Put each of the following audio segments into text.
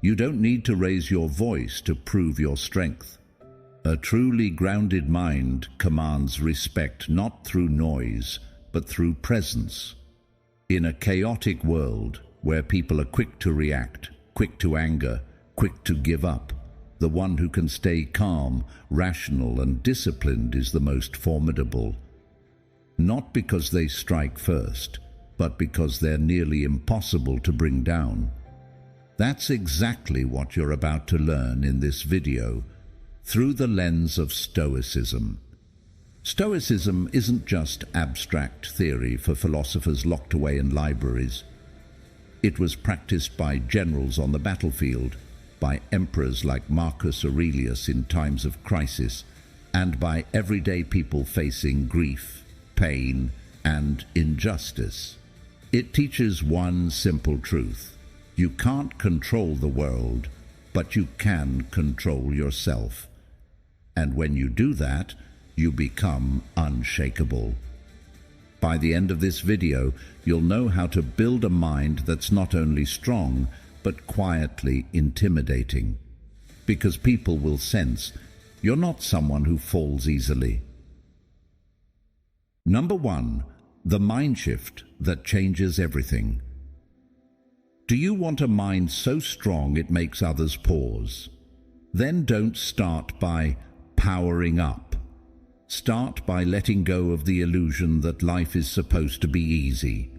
You don't need to raise your voice to prove your strength. A truly grounded mind commands respect not through noise, but through presence. In a chaotic world where people are quick to react, quick to anger, quick to give up, the one who can stay calm, rational, and disciplined is the most formidable. Not because they strike first, but because they're nearly impossible to bring down. That's exactly what you're about to learn in this video, through the lens of Stoicism. Stoicism isn't just abstract theory for philosophers locked away in libraries. It was practiced by generals on the battlefield, by emperors like Marcus Aurelius in times of crisis, and by everyday people facing grief, pain, and injustice. It teaches one simple truth. You can't control the world, but you can control yourself. And when you do that, you become unshakable. By the end of this video, you'll know how to build a mind that's not only strong, but quietly intimidating. Because people will sense you're not someone who falls easily. Number 1, the Mindshift that changes everything. Do you want a mind so strong it makes others pause? Then don't start by powering up. Start by letting go of the illusion that life is supposed to be easy.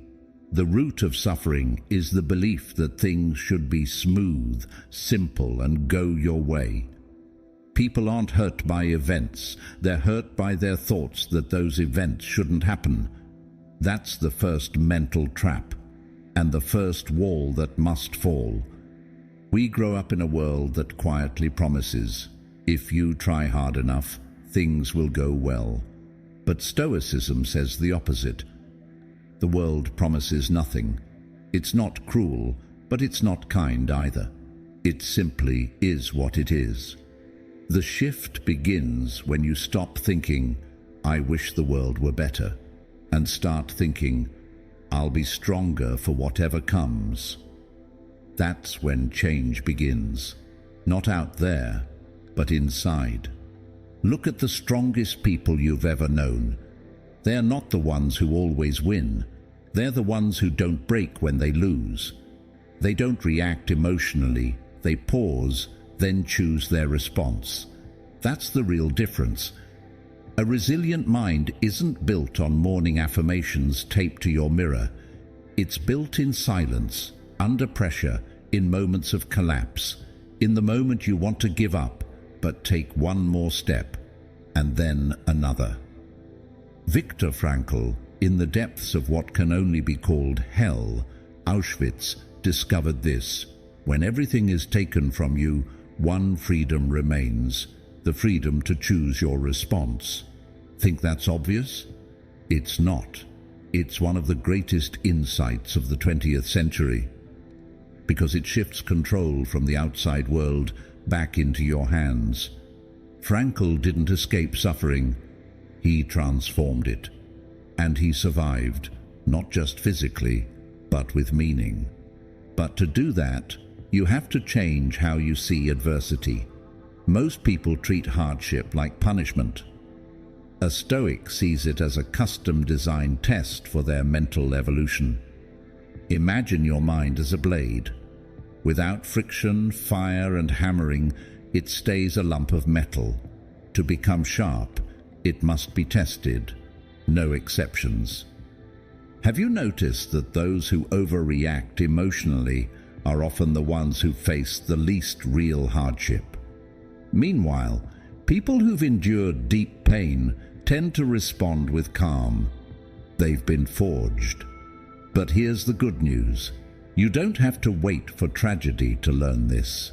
The root of suffering is the belief that things should be smooth, simple, and go your way. People aren't hurt by events, they're hurt by their thoughts that those events shouldn't happen. That's the first mental trap, and the first wall that must fall. We grow up in a world that quietly promises, if you try hard enough, things will go well. But Stoicism says the opposite. The world promises nothing. It's not cruel, but it's not kind either. It simply is what it is. The shift begins when you stop thinking, I wish the world were better, and start thinking, I'll be stronger for whatever comes. That's when change begins. Not out there, but inside. Look at the strongest people you've ever known. They're not the ones who always win. They're the ones who don't break when they lose. They don't react emotionally. They pause, then choose their response. That's the real difference. A resilient mind isn't built on morning affirmations taped to your mirror. It's built in silence, under pressure, in moments of collapse, in the moment you want to give up, but take one more step, and then another. Viktor Frankl, in the depths of what can only be called hell, Auschwitz, discovered this: when everything is taken from you, one freedom remains, the freedom to choose your response. Think that's obvious? It's not. It's one of the greatest insights of the 20th century, because it shifts control from the outside world back into your hands. Frankl didn't escape suffering. He transformed it. And he survived, not just physically, but with meaning. But to do that, you have to change how you see adversity. Most people treat hardship like punishment. A Stoic sees it as a custom-designed test for their mental evolution. Imagine your mind as a blade. Without friction, fire, and hammering, it stays a lump of metal. To become sharp, it must be tested. No exceptions. Have you noticed that those who overreact emotionally are often the ones who face the least real hardship? Meanwhile, people who've endured deep pain tend to respond with calm. They've been forged. But here's the good news. You don't have to wait for tragedy to learn this.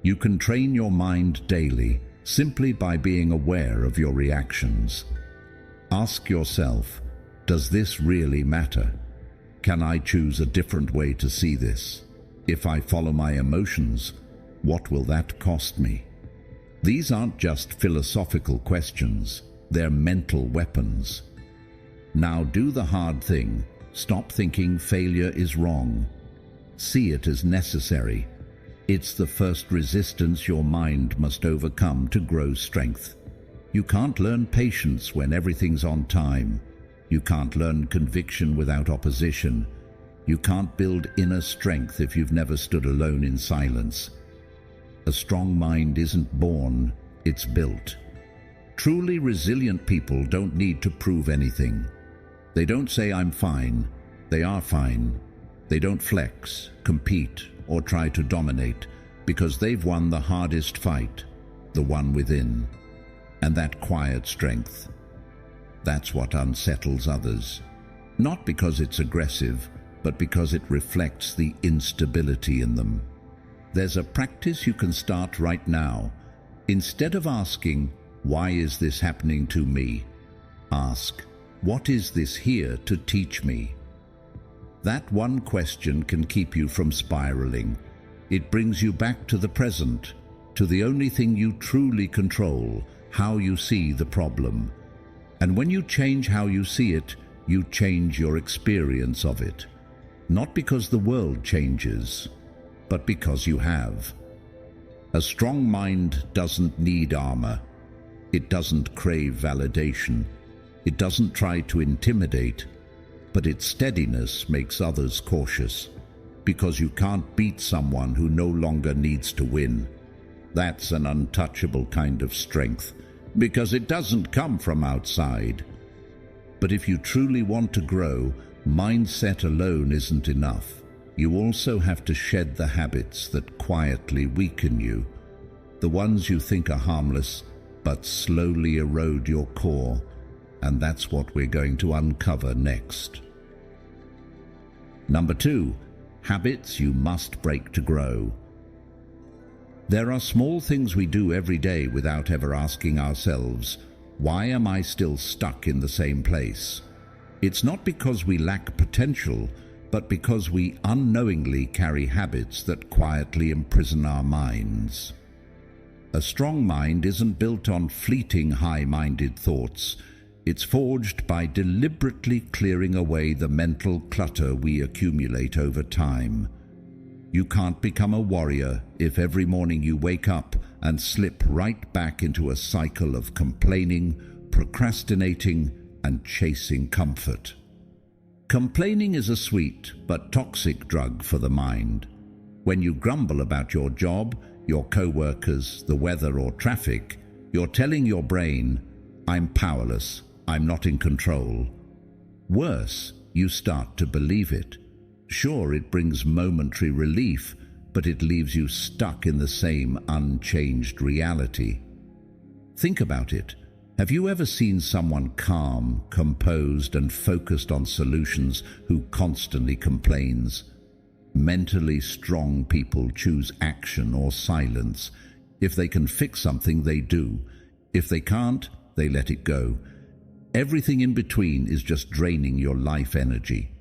You can train your mind daily, simply by being aware of your reactions. Ask yourself, does this really matter? Can I choose a different way to see this? If I follow my emotions, what will that cost me? These aren't just philosophical questions, they're mental weapons. Now do the hard thing. Stop thinking failure is wrong. See it as necessary. It's the first resistance your mind must overcome to grow strength. You can't learn patience when everything's on time. You can't learn conviction without opposition. You can't build inner strength if you've never stood alone in silence. A strong mind isn't born, it's built. Truly resilient people don't need to prove anything. They don't say, "I'm fine." They are fine. They don't flex, compete, or try to dominate, because they've won the hardest fight, the one within. And that quiet strength, that's what unsettles others. Not because it's aggressive, but because it reflects the instability in them. There's a practice you can start right now. Instead of asking, "Why is this happening to me?" ask, "What is this here to teach me?" That one question can keep you from spiraling. It brings you back to the present, to the only thing you truly control, how you see the problem. And when you change how you see it, you change your experience of it. Not because the world changes, but because you have. A strong mind doesn't need armor. It doesn't crave validation. It doesn't try to intimidate. But its steadiness makes others cautious, because you can't beat someone who no longer needs to win. That's an untouchable kind of strength, because it doesn't come from outside. But if you truly want to grow, mindset alone isn't enough. You also have to shed the habits that quietly weaken you, the ones you think are harmless, but slowly erode your core. And that's what we're going to uncover next. Number 2, habits you must break to grow. There are small things we do every day without ever asking ourselves, "Why am I still stuck in the same place?" It's not because we lack potential, but because we unknowingly carry habits that quietly imprison our minds. A strong mind isn't built on fleeting high-minded thoughts. It's forged by deliberately clearing away the mental clutter we accumulate over time. You can't become a warrior if every morning you wake up and slip right back into a cycle of complaining, procrastinating, and chasing comfort. Complaining is a sweet but toxic drug for the mind. When you grumble about your job, your co-workers, the weather, or traffic, you're telling your brain, "I'm powerless. I'm not in control." Worse, you start to believe it. Sure, it brings momentary relief, but it leaves you stuck in the same unchanged reality. Think about it. Have you ever seen someone calm, composed, and focused on solutions who constantly complains? Mentally strong people choose action or silence. If they can fix something, they do. If they can't, they let it go. Everything in between is just draining your life energy.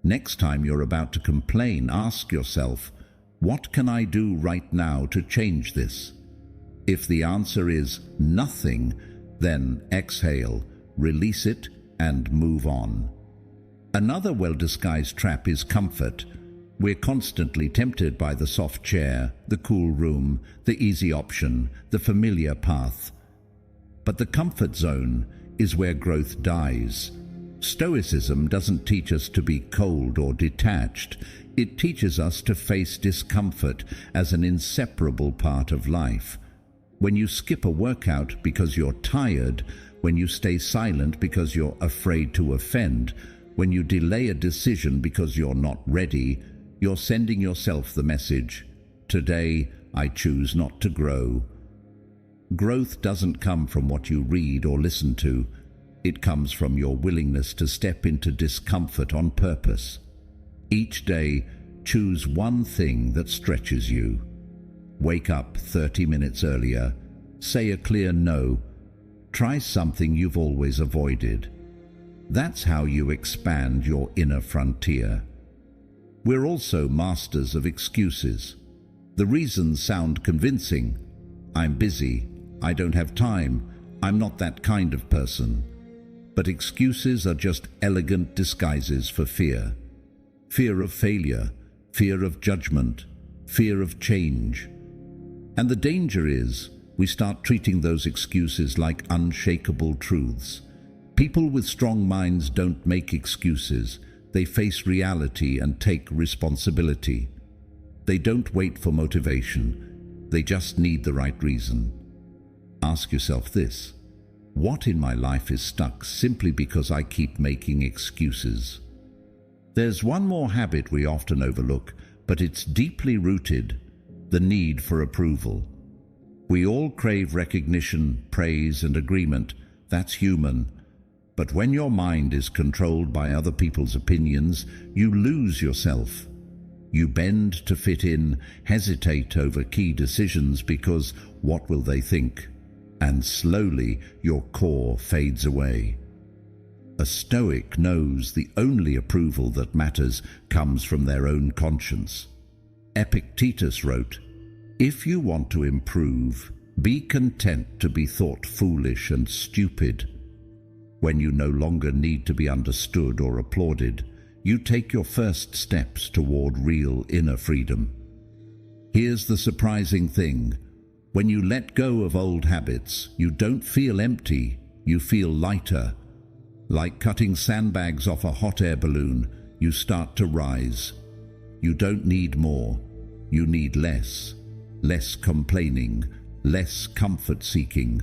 Next time you're about to complain, ask yourself, "What can I do right now to change this?" If the answer is nothing, then exhale, release it, and move on. Another well-disguised trap is comfort. We're constantly tempted by the soft chair, the cool room, the easy option, the familiar path. But the comfort zone is where growth dies. Stoicism doesn't teach us to be cold or detached. It teaches us to face discomfort as an inseparable part of life. When you skip a workout because you're tired, when you stay silent because you're afraid to offend, when you delay a decision because you're not ready, you're sending yourself the message, "Today I choose not to grow." Growth doesn't come from what you read or listen to. It comes from your willingness to step into discomfort on purpose. Each day, choose one thing that stretches you. Wake up 30 minutes earlier. Say a clear no. Try something you've always avoided. That's how you expand your inner frontier. We're also masters of excuses. The reasons sound convincing. I'm busy. I don't have time. I'm not that kind of person. But excuses are just elegant disguises for fear. Fear of failure, fear of judgment, fear of change. And the danger is, we start treating those excuses like unshakable truths. People with strong minds don't make excuses. They face reality and take responsibility. They don't wait for motivation. They just need the right reason. Ask yourself this: what in my life is stuck simply because I keep making excuses? There's one more habit we often overlook, but it's deeply rooted: the need for approval. We all crave recognition, praise, and agreement. That's human. But when your mind is controlled by other people's opinions, you lose yourself. You bend to fit in, hesitate over key decisions because what will they think? And slowly your core fades away. A Stoic knows the only approval that matters comes from their own conscience. Epictetus wrote, "If you want to improve, be content to be thought foolish and stupid." When you no longer need to be understood or applauded, you take your first steps toward real inner freedom. Here's the surprising thing: when you let go of old habits, you don't feel empty, you feel lighter. Like cutting sandbags off a hot air balloon, you start to rise. You don't need more, you need less. Less complaining, less comfort-seeking,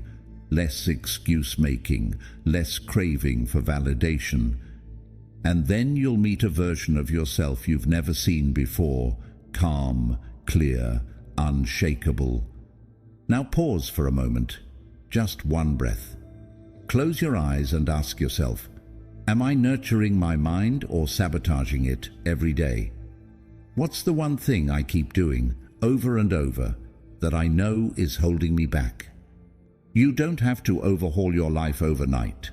less excuse-making, less craving for validation. And then you'll meet a version of yourself you've never seen before: calm, clear, unshakable. Now pause for a moment, just one breath. Close your eyes and ask yourself, am I nurturing my mind or sabotaging it every day? What's the one thing I keep doing over and over that I know is holding me back? You don't have to overhaul your life overnight.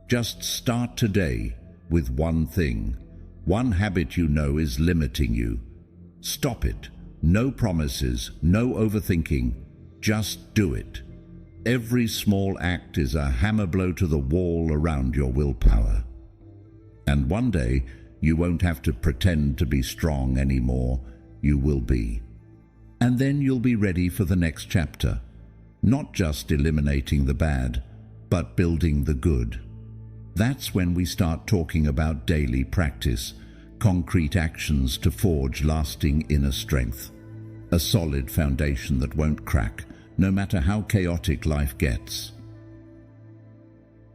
Just start today with one thing, one habit you know is limiting you. Stop it. No promises, no overthinking. Just do it. Every small act is a hammer blow to the wall around your willpower. And one day, you won't have to pretend to be strong anymore. You will be. And then you'll be ready for the next chapter. Not just eliminating the bad, but building the good. That's when we start talking about daily practice, concrete actions to forge lasting inner strength. A solid foundation that won't crack, no matter how chaotic life gets.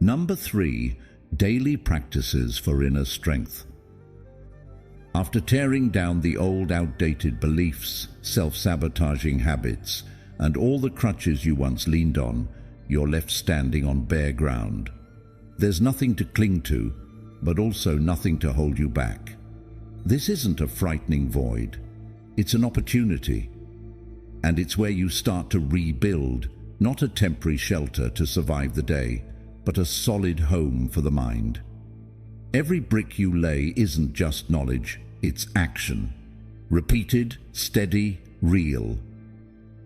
Number 3, daily practices for inner strength. After tearing down the old outdated beliefs, self-sabotaging habits, and all the crutches you once leaned on, you're left standing on bare ground. There's nothing to cling to, but also nothing to hold you back. This isn't a frightening void. It's an opportunity. And it's where you start to rebuild, not a temporary shelter to survive the day, but a solid home for the mind. Every brick you lay isn't just knowledge, it's action. Repeated, steady, real.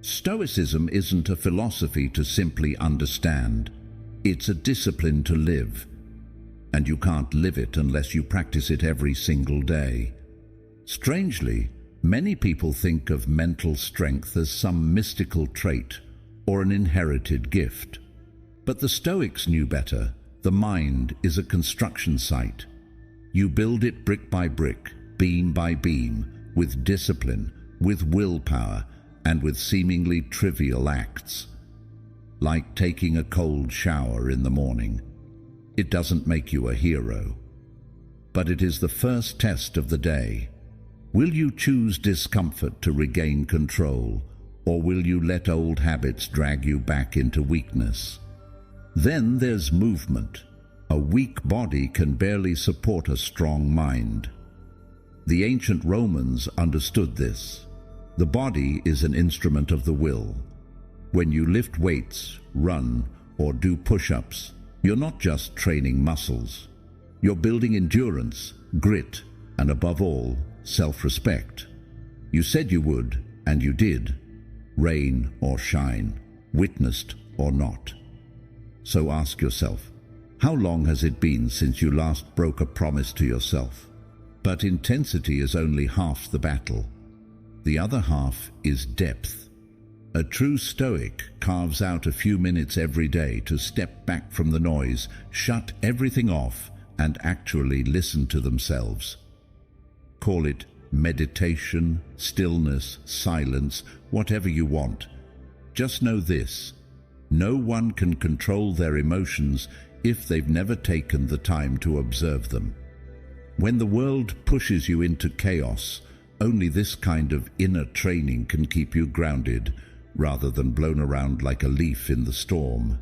Stoicism isn't a philosophy to simply understand. It's a discipline to live. And you can't live it unless you practice it every single day. Strangely, many people think of mental strength as some mystical trait or an inherited gift. But the Stoics knew better. The mind is a construction site. You build it brick by brick, beam by beam, with discipline, with willpower, and with seemingly trivial acts. Like taking a cold shower in the morning. It doesn't make you a hero, but it is the first test of the day. Will you choose discomfort to regain control, or will you let old habits drag you back into weakness? Then there's movement. A weak body can barely support a strong mind. The ancient Romans understood this. The body is an instrument of the will. When you lift weights, run, or do push-ups, you're not just training muscles. You're building endurance, grit, and above all, self-respect. You said you would, and you did. Rain or shine, witnessed or not. So ask yourself, how long has it been since you last broke a promise to yourself? But intensity is only half the battle. The other half is depth. A true Stoic carves out a few minutes every day to step back from the noise, shut everything off, and actually listen to themselves. Call it meditation, stillness, silence, whatever you want. Just know this: no one can control their emotions if they've never taken the time to observe them. When the world pushes you into chaos, only this kind of inner training can keep you grounded, rather than blown around like a leaf in the storm.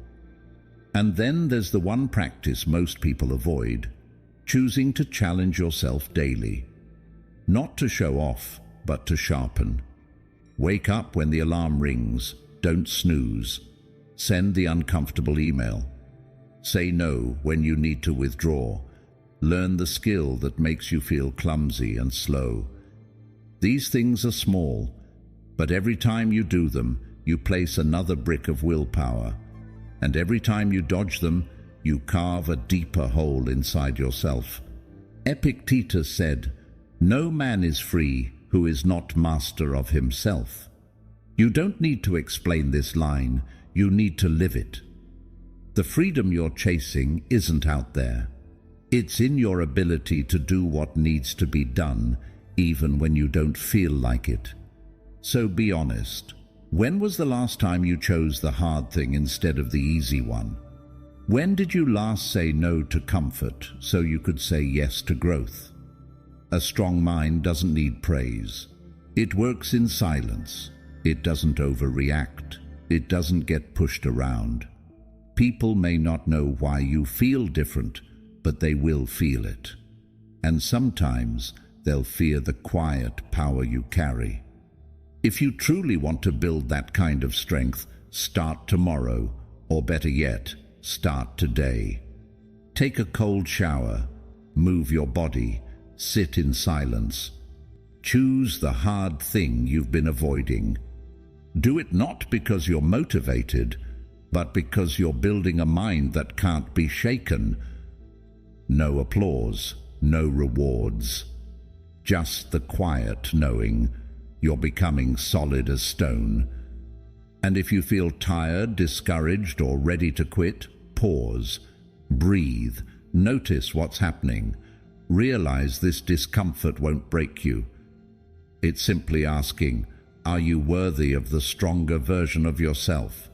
And then there's the one practice most people avoid: choosing to challenge yourself daily. Not to show off, but to sharpen. Wake up when the alarm rings. Don't snooze. Send the uncomfortable email. Say no when you need to withdraw. Learn the skill that makes you feel clumsy and slow. These things are small, but every time you do them, you place another brick of willpower. And every time you dodge them, you carve a deeper hole inside yourself. Epictetus said, "No man is free who is not master of himself." You don't need to explain this line, you need to live it. The freedom you're chasing isn't out there. It's in your ability to do what needs to be done, even when you don't feel like it. So be honest. When was the last time you chose the hard thing instead of the easy one? When did you last say no to comfort so you could say yes to growth? A strong mind doesn't need praise. It works in silence. It doesn't overreact. It doesn't get pushed around. People may not know why you feel different, but they will feel it. And sometimes they'll fear the quiet power you carry. If you truly want to build that kind of strength, start tomorrow, or better yet, start today. Take a cold shower, move your body, sit in silence. Choose the hard thing you've been avoiding. Do it not because you're motivated, but because you're building a mind that can't be shaken. No applause, no rewards. Just the quiet knowing you're becoming solid as stone. And if you feel tired, discouraged, or ready to quit, pause, breathe, notice what's happening. Realize this discomfort won't break you. It's simply asking, are you worthy of the stronger version of yourself?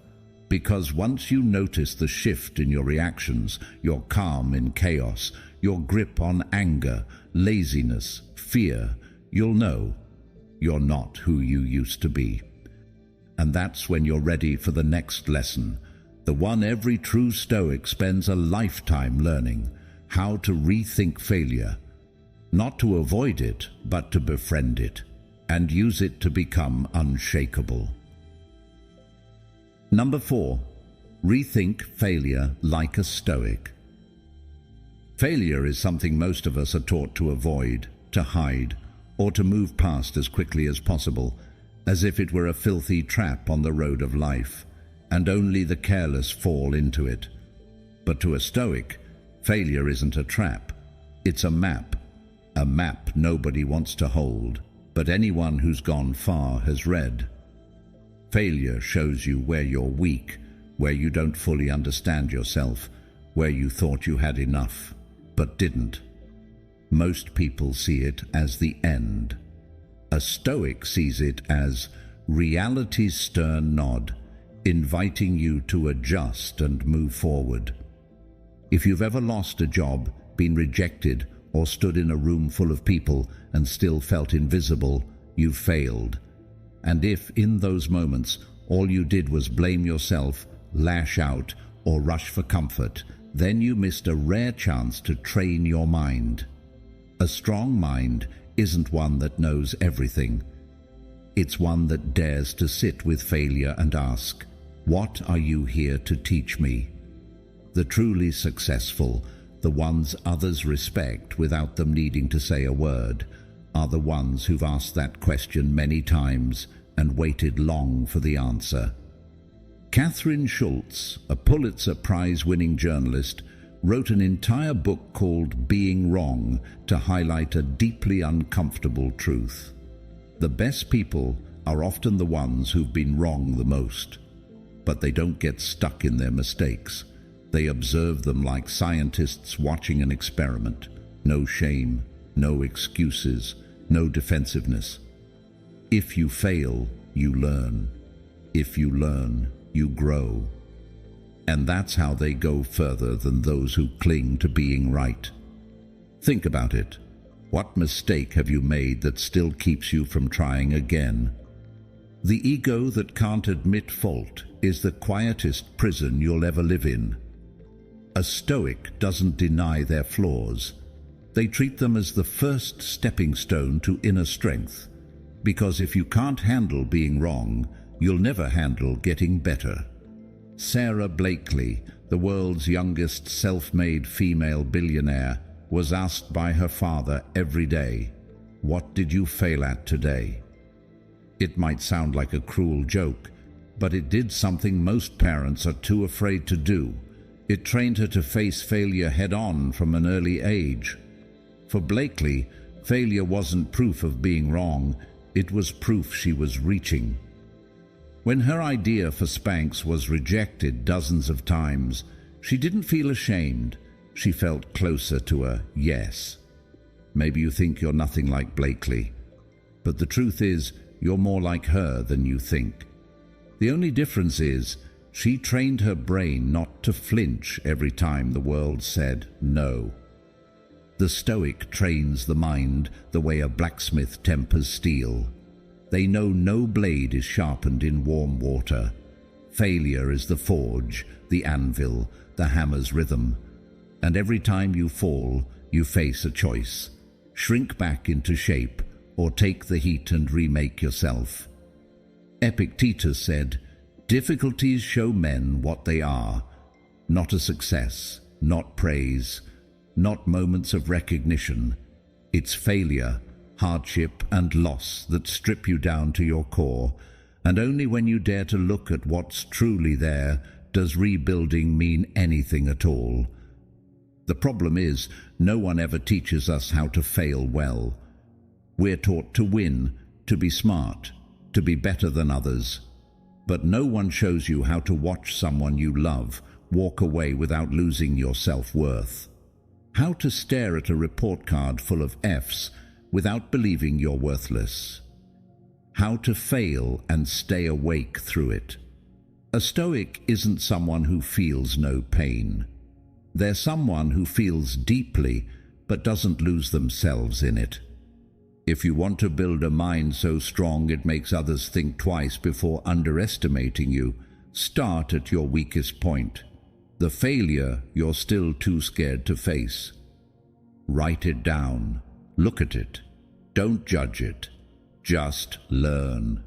Because once you notice the shift in your reactions, your calm in chaos, your grip on anger, laziness, fear, you'll know you're not who you used to be. And that's when you're ready for the next lesson, the one every true Stoic spends a lifetime learning: how to rethink failure, not to avoid it, but to befriend it, and use it to become unshakable. Number 4, rethink failure like a Stoic. Failure is something most of us are taught to avoid, to hide, or to move past as quickly as possible, as if it were a filthy trap on the road of life, and only the careless fall into it. But to a Stoic, failure isn't a trap, it's a map nobody wants to hold, but anyone who's gone far has read. Failure shows you where you're weak, where you don't fully understand yourself, where you thought you had enough, but didn't. Most people see it as the end. A Stoic sees it as reality's stern nod, inviting you to adjust and move forward. If you've ever lost a job, been rejected, or stood in a room full of people and still felt invisible, you've failed. And if, in those moments, all you did was blame yourself, lash out, or rush for comfort, then you missed a rare chance to train your mind. A strong mind isn't one that knows everything. It's one that dares to sit with failure and ask, "What are you here to teach me?" The truly successful, the ones others respect without them needing to say a word, are the ones who've asked that question many times and waited long for the answer. Catherine Schultz, a Pulitzer Prize-winning journalist, wrote an entire book called Being Wrong to highlight a deeply uncomfortable truth. The best people are often the ones who've been wrong the most, but they don't get stuck in their mistakes. They observe them like scientists watching an experiment. No shame, no excuses, no defensiveness. If you fail, you learn. If you learn, you grow. And that's how they go further than those who cling to being right. Think about it. What mistake have you made that still keeps you from trying again? The ego that can't admit fault is the quietest prison you'll ever live in. A Stoic doesn't deny their flaws. They treat them as the first stepping stone to inner strength. Because if you can't handle being wrong, you'll never handle getting better. Sarah Blakely, the world's youngest self-made female billionaire, was asked by her father every day, "What did you fail at today?" It might sound like a cruel joke, but it did something most parents are too afraid to do. It trained her to face failure head-on from an early age. For Blakely, failure wasn't proof of being wrong, it was proof she was reaching. When her idea for Spanx was rejected dozens of times, she didn't feel ashamed. She felt closer to a yes. Maybe you think you're nothing like Blakely, but the truth is, you're more like her than you think. The only difference is, she trained her brain not to flinch every time the world said no. The Stoic trains the mind the way a blacksmith tempers steel. They know no blade is sharpened in warm water. Failure is the forge, the anvil, the hammer's rhythm. And every time you fall, you face a choice. Shrink back into shape, or take the heat and remake yourself. Epictetus said, "Difficulties show men what they are, not a success, not praise, not moments of recognition. It's failure, hardship and loss that strip you down to your core, and only when you dare to look at what's truly there does rebuilding mean anything at all." The problem is, no one ever teaches us how to fail well. We're taught to win, to be smart, to be better than others. But no one shows you how to watch someone you love walk away without losing your self-worth. How to stare at a report card full of Fs without believing you're worthless. How to fail and stay awake through it. A Stoic isn't someone who feels no pain. They're someone who feels deeply but doesn't lose themselves in it. If you want to build a mind so strong it makes others think twice before underestimating you, start at your weakest point, the failure you're still too scared to face. Write it down. Look at it. Don't judge it. Just learn.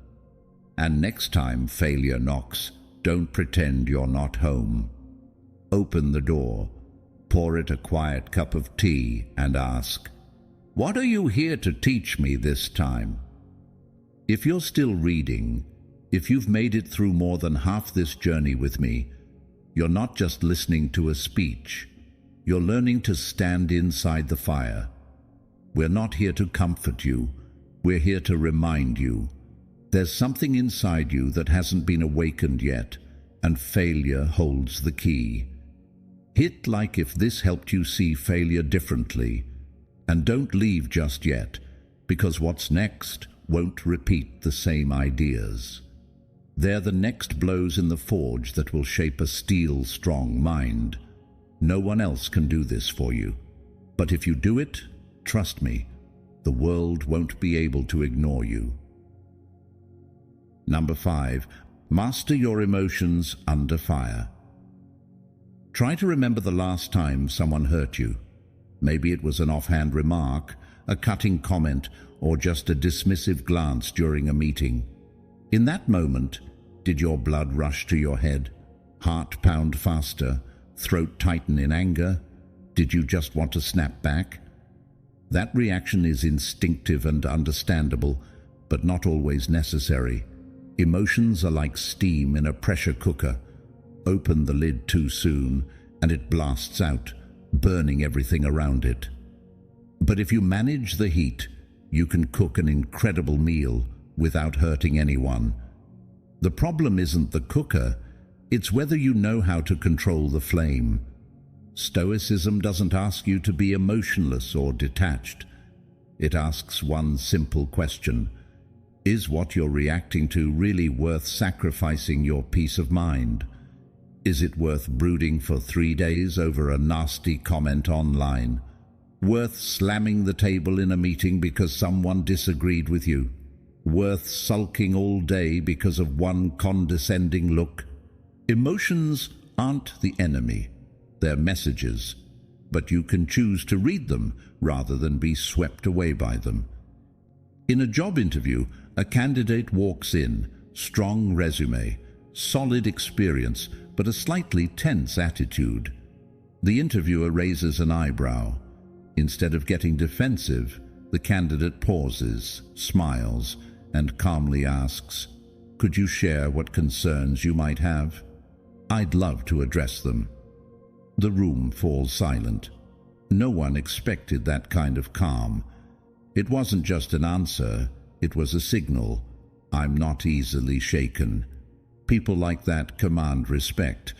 And next time failure knocks, don't pretend you're not home. Open the door, pour it a quiet cup of tea and ask, "What are you here to teach me this time?" If you're still reading, if you've made it through more than half this journey with me, you're not just listening to a speech, you're learning to stand inside the fire. We're not here to comfort you, we're here to remind you. There's something inside you that hasn't been awakened yet, and failure holds the key. Hit like if this helped you see failure differently, and don't leave just yet, because what's next won't repeat the same ideas. They're the next blows in the forge that will shape a steel-strong mind. No one else can do this for you. But if you do it, trust me, the world won't be able to ignore you. Number 5. Master your emotions under fire. Try to remember the last time someone hurt you. Maybe it was an offhand remark, a cutting comment, or just a dismissive glance during a meeting. In that moment, did your blood rush to your head, heart pound faster, throat tighten in anger? Did you just want to snap back? That reaction is instinctive and understandable, but not always necessary. Emotions are like steam in a pressure cooker. Open the lid too soon, and it blasts out, burning everything around it. But if you manage the heat, you can cook an incredible meal without hurting anyone. The problem isn't the cooker, it's whether you know how to control the flame. Stoicism doesn't ask you to be emotionless or detached. It asks one simple question: is what you're reacting to really worth sacrificing your peace of mind? Is it worth brooding for 3 days over a nasty comment online? Worth slamming the table in a meeting because someone disagreed with you? Worth sulking all day because of one condescending look? Emotions aren't the enemy. They're messages, but you can choose to read them rather than be swept away by them. In a job interview, a candidate walks in, strong resume, solid experience, but a slightly tense attitude. The interviewer raises an eyebrow. Instead of getting defensive, the candidate pauses, smiles, and calmly asks, "Could you share what concerns you might have? I'd love to address them." The room falls silent. No one expected that kind of calm. It wasn't just an answer, it was a signal. I'm not easily shaken. People like that command respect,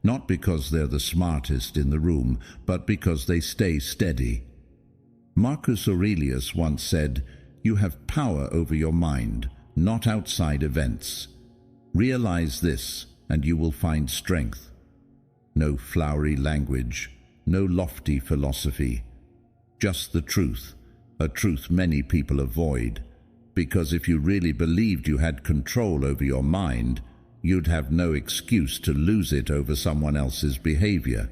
not because they're the smartest in the room, but because they stay steady. Marcus Aurelius once said, "You have power over your mind, not outside events. Realize this, and you will find strength." No flowery language, no lofty philosophy, just the truth, a truth many people avoid, because if you really believed you had control over your mind, you'd have no excuse to lose it over someone else's behavior.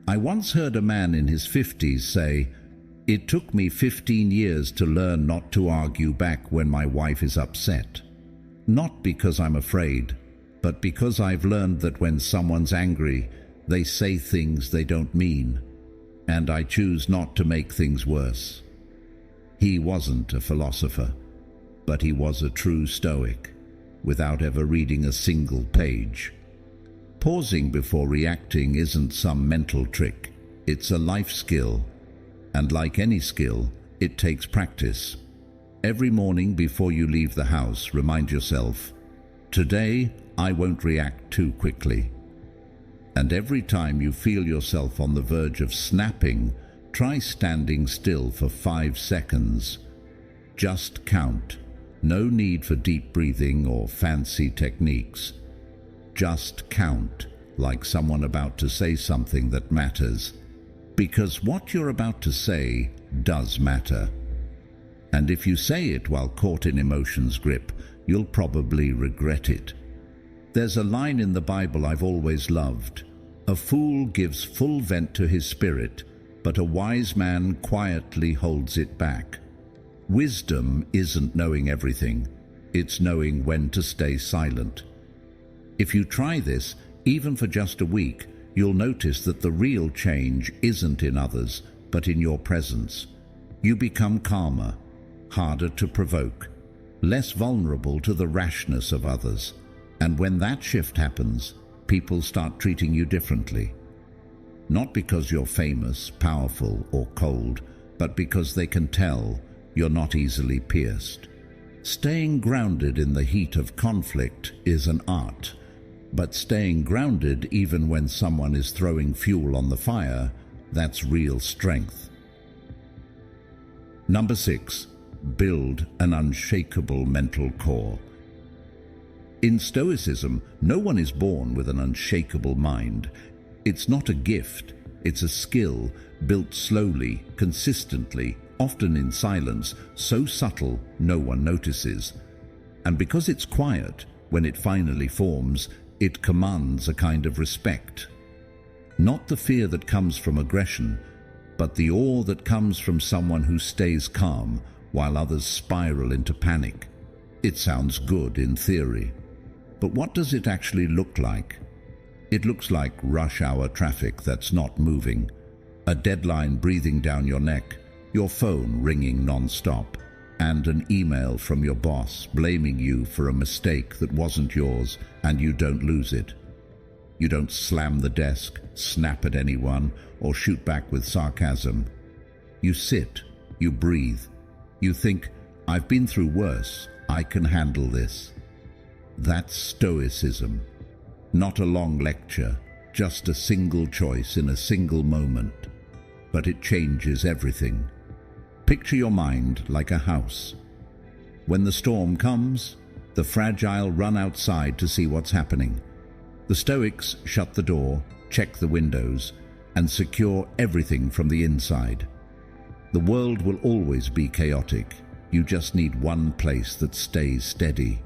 I once heard a man in his 50s say, "It took me 15 years to learn not to argue back when my wife is upset. Not because I'm afraid, but because I've learned that when someone's angry, they say things they don't mean, and I choose not to make things worse." He wasn't a philosopher, but he was a true Stoic, without ever reading a single page. Pausing before reacting isn't some mental trick, it's a life skill, and like any skill, it takes practice. Every morning before you leave the house, remind yourself, "Today, I won't react too quickly." And every time you feel yourself on the verge of snapping, try standing still for 5 seconds. Just count. No need for deep breathing or fancy techniques. Just count, like someone about to say something that matters. Because what you're about to say does matter. And if you say it while caught in emotion's grip, you'll probably regret it. There's a line in the Bible I've always loved. "A fool gives full vent to his spirit, but a wise man quietly holds it back." Wisdom isn't knowing everything, it's knowing when to stay silent. If you try this, even for just a week, you'll notice that the real change isn't in others, but in your presence. You become calmer, harder to provoke, less vulnerable to the rashness of others. And when that shift happens, people start treating you differently. Not because you're famous, powerful, or cold, but because they can tell you're not easily pierced. Staying grounded in the heat of conflict is an art, but staying grounded even when someone is throwing fuel on the fire, that's real strength. Number 6, build an unshakable mental core. In Stoicism, no one is born with an unshakable mind. It's not a gift, it's a skill built slowly, consistently, often in silence, so subtle no one notices. And because it's quiet, when it finally forms, it commands a kind of respect. Not the fear that comes from aggression, but the awe that comes from someone who stays calm while others spiral into panic. It sounds good in theory. But what does it actually look like? It looks like rush hour traffic that's not moving, a deadline breathing down your neck, your phone ringing non-stop, and an email from your boss blaming you for a mistake that wasn't yours, and you don't lose it. You don't slam the desk, snap at anyone, or shoot back with sarcasm. You sit, you breathe, You think, "I've been through worse, I can handle this." That's Stoicism. Not a long lecture, just a single choice in a single moment. But it changes everything. Picture your mind like a house. When the storm comes, the fragile run outside to see what's happening. The Stoics shut the door, check the windows, and secure everything from the inside. The world will always be chaotic. You just need one place that stays steady.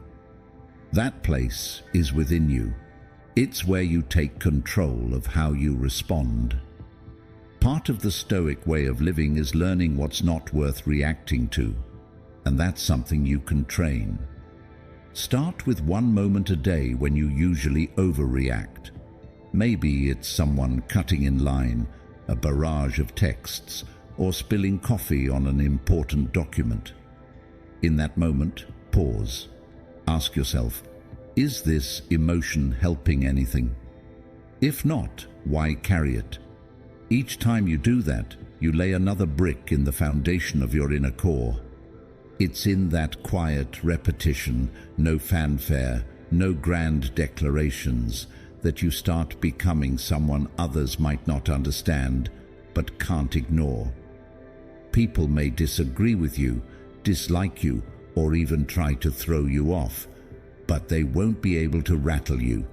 That place is within you. It's where you take control of how you respond. Part of the Stoic way of living is learning what's not worth reacting to, and that's something you can train. Start with one moment a day when you usually overreact. Maybe it's someone cutting in line, a barrage of texts, or spilling coffee on an important document. In that moment, pause. Ask yourself, is this emotion helping anything? If not, why carry it? Each time you do that, you lay another brick in the foundation of your inner core. It's in that quiet repetition, no fanfare, no grand declarations, that you start becoming someone others might not understand, but can't ignore. People may disagree with you, dislike you, or even try to throw you off, but they won't be able to rattle you,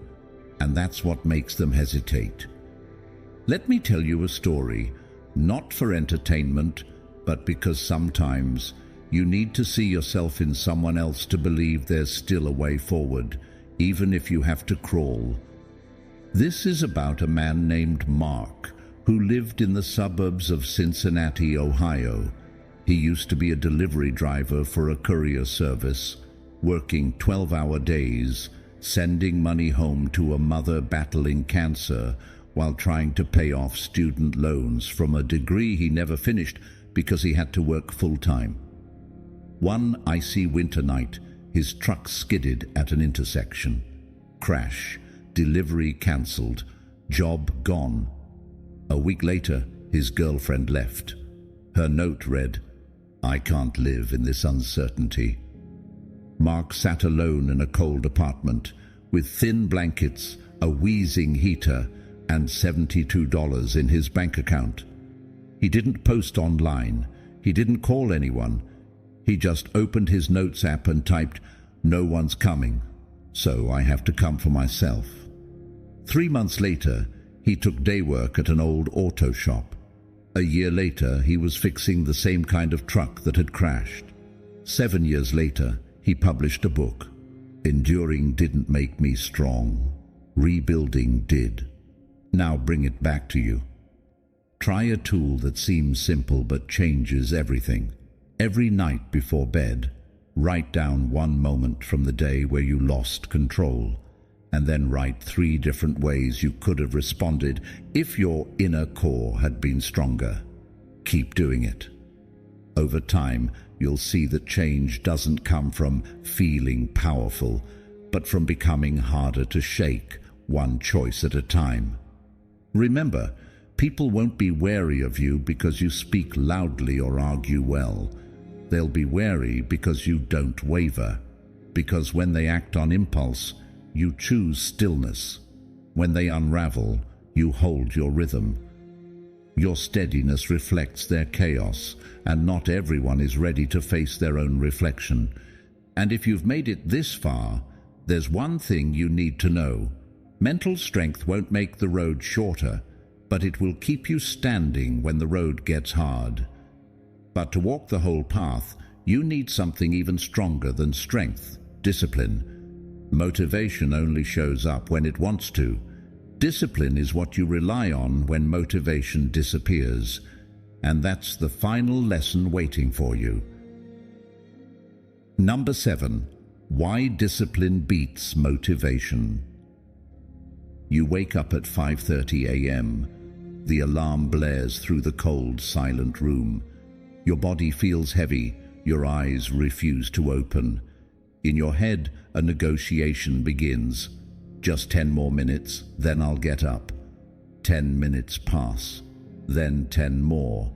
and that's what makes them hesitate. Let me tell you a story, not for entertainment, but because sometimes you need to see yourself in someone else to believe there's still a way forward, even if you have to crawl. This is about a man named Mark, who lived in the suburbs of Cincinnati, Ohio. He used to be a delivery driver for a courier service, working 12-hour days, sending money home to a mother battling cancer while trying to pay off student loans from a degree he never finished because he had to work full-time. One icy winter night, his truck skidded at an intersection. Crash, delivery cancelled, job gone. A week later, his girlfriend left. Her note read, "I can't live in this uncertainty." Mark sat alone in a cold apartment with thin blankets, a wheezing heater, and $72 in his bank account. He didn't post online. He didn't call anyone. He just opened his notes app and typed, "No one's coming, so I have to come for myself." 3 months later, he took day work at an old auto shop. A year later, he was fixing the same kind of truck that had crashed. 7 years later, he published a book. Enduring didn't make me strong. Rebuilding did. Now bring it back to you. Try a tool that seems simple but changes everything. Every night before bed, write down one moment from the day where you lost control, and then write 3 different ways you could have responded if your inner core had been stronger. Keep doing it. Over time, you'll see that change doesn't come from feeling powerful, but from becoming harder to shake, one choice at a time. Remember, people won't be wary of you because you speak loudly or argue well. They'll be wary because you don't waver, because when they act on impulse, you choose stillness. When they unravel, you hold your rhythm. Your steadiness reflects their chaos, and not everyone is ready to face their own reflection. And if you've made it this far, there's one thing you need to know. Mental strength won't make the road shorter, but it will keep you standing when the road gets hard. But to walk the whole path, you need something even stronger than strength: discipline. Motivation only shows up when it wants to. Discipline is what you rely on when motivation disappears, and that's the final lesson waiting for you. Number 7. Why discipline beats motivation. You wake up at 5:30 a.m. The alarm blares through the cold, silent room. Your body feels heavy. Your eyes refuse to open. In your head, a negotiation begins. Just 10 more minutes, then I'll get up. 10 minutes pass, then 10 more.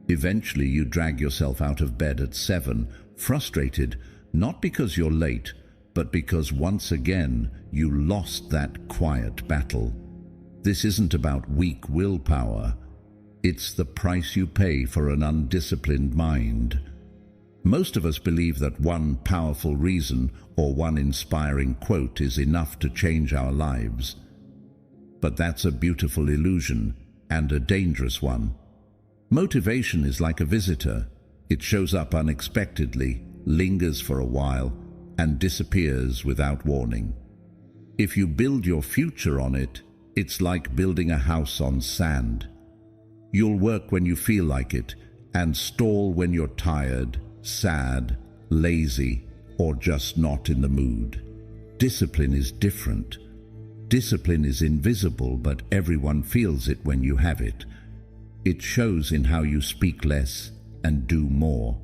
Eventually you drag yourself out of bed at 7, frustrated, not because you're late, but because once again you lost that quiet battle. This isn't about weak willpower. It's the price you pay for an undisciplined mind. Most of us believe that one powerful reason or one inspiring quote is enough to change our lives. But that's a beautiful illusion and a dangerous one. Motivation is like a visitor. It shows up unexpectedly, lingers for a while, and disappears without warning. If you build your future on it, it's like building a house on sand. You'll work when you feel like it, and stall when you're tired, sad, lazy, or just not in the mood. Discipline is different. Discipline is invisible, but everyone feels it when you have it. It shows in how you speak less and do more,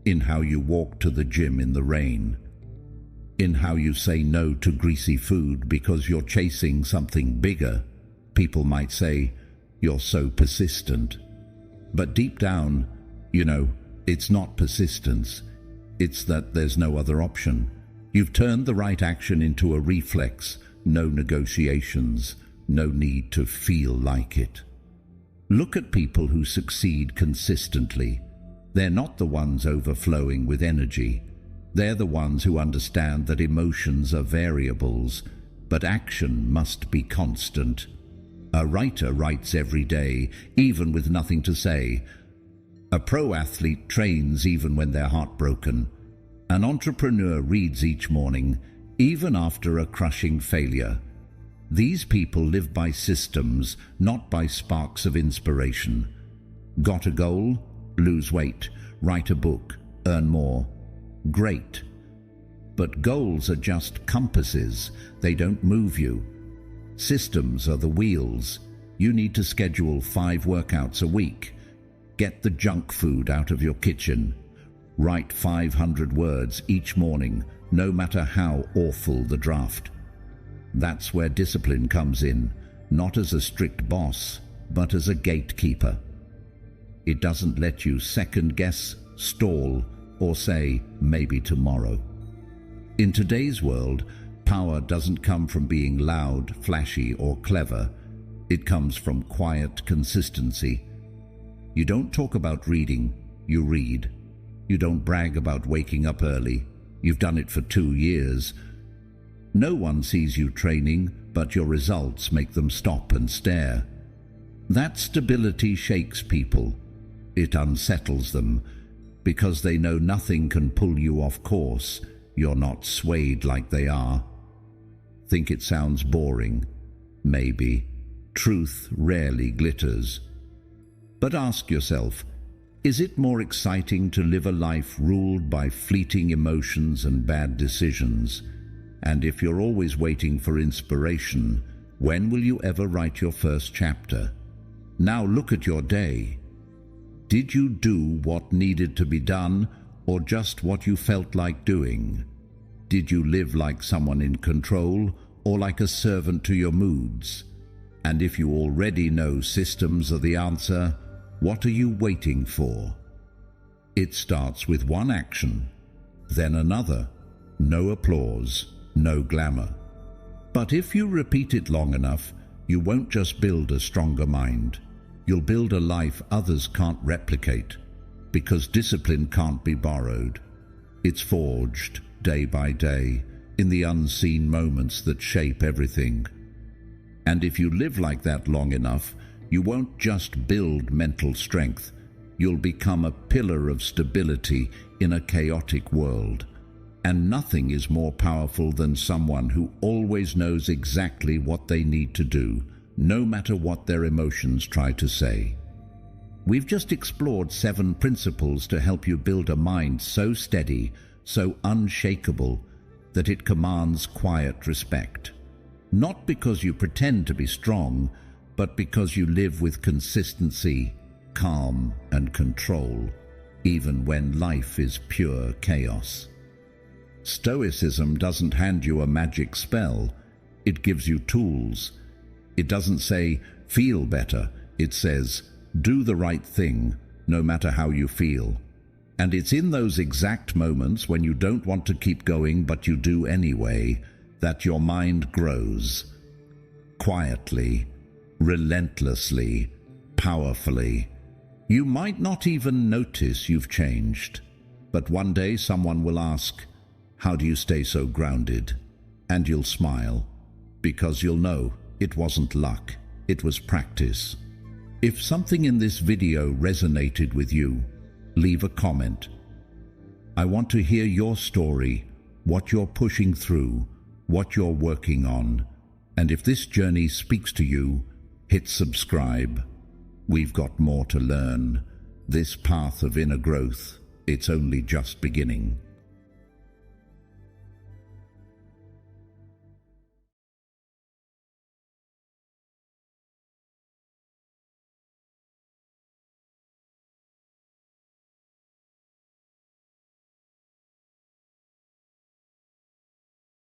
in how you walk to the gym in the rain, in how you say no to greasy food because you're chasing something bigger. People might say, "You're so persistent." But deep down, it's not persistence. It's that there's no other option. You've turned the right action into a reflex, no negotiations, no need to feel like it. Look at people who succeed consistently. They're not the ones overflowing with energy. They're the ones who understand that emotions are variables, but action must be constant. A writer writes every day, even with nothing to say. A pro athlete trains even when they're heartbroken. An entrepreneur reads each morning, even after a crushing failure. These people live by systems, not by sparks of inspiration. Got a goal? Lose weight, write a book, earn more. Great. But goals are just compasses. They don't move you. Systems are the wheels. You need to schedule 5 workouts a week. Get the junk food out of your kitchen. Write 500 words each morning, no matter how awful the draft. That's where discipline comes in, not as a strict boss, but as a gatekeeper. It doesn't let you second-guess, stall, or say, maybe tomorrow. In today's world, power doesn't come from being loud, flashy, or clever. It comes from quiet consistency. You don't talk about reading, you read. You don't brag about waking up early. You've done it for 2 years. No one sees you training, but your results make them stop and stare. That stability shakes people. It unsettles them, because they know nothing can pull you off course. You're not swayed like they are. Think it sounds boring? Maybe. Truth rarely glitters. But ask yourself, is it more exciting to live a life ruled by fleeting emotions and bad decisions? And if you're always waiting for inspiration, when will you ever write your first chapter? Now look at your day. Did you do what needed to be done, or just what you felt like doing? Did you live like someone in control, or like a servant to your moods? And if you already know systems are the answer, what are you waiting for? It starts with one action, then another. No applause, no glamour. But if you repeat it long enough, you won't just build a stronger mind. You'll build a life others can't replicate, because discipline can't be borrowed. It's forged, day by day, in the unseen moments that shape everything. And if you live like that long enough, you won't just build mental strength. You'll become a pillar of stability in a chaotic world. And nothing is more powerful than someone who always knows exactly what they need to do, no matter what their emotions try to say. We've just explored 7 principles to help you build a mind so steady, so unshakable, that it commands quiet respect. Not because you pretend to be strong, but because you live with consistency, calm, and control, even when life is pure chaos. Stoicism doesn't hand you a magic spell. It gives you tools. It doesn't say, feel better. It says, do the right thing, no matter how you feel. And it's in those exact moments when you don't want to keep going but you do anyway, that your mind grows. Quietly, relentlessly, powerfully. You might not even notice you've changed. But one day someone will ask, "How do you stay so grounded?" And you'll smile, because you'll know it wasn't luck, it was practice. If something in this video resonated with you, leave a comment. I want to hear your story, what you're pushing through, what you're working on. And if this journey speaks to you, hit subscribe. We've got more to learn. This path of inner growth, it's only just beginning.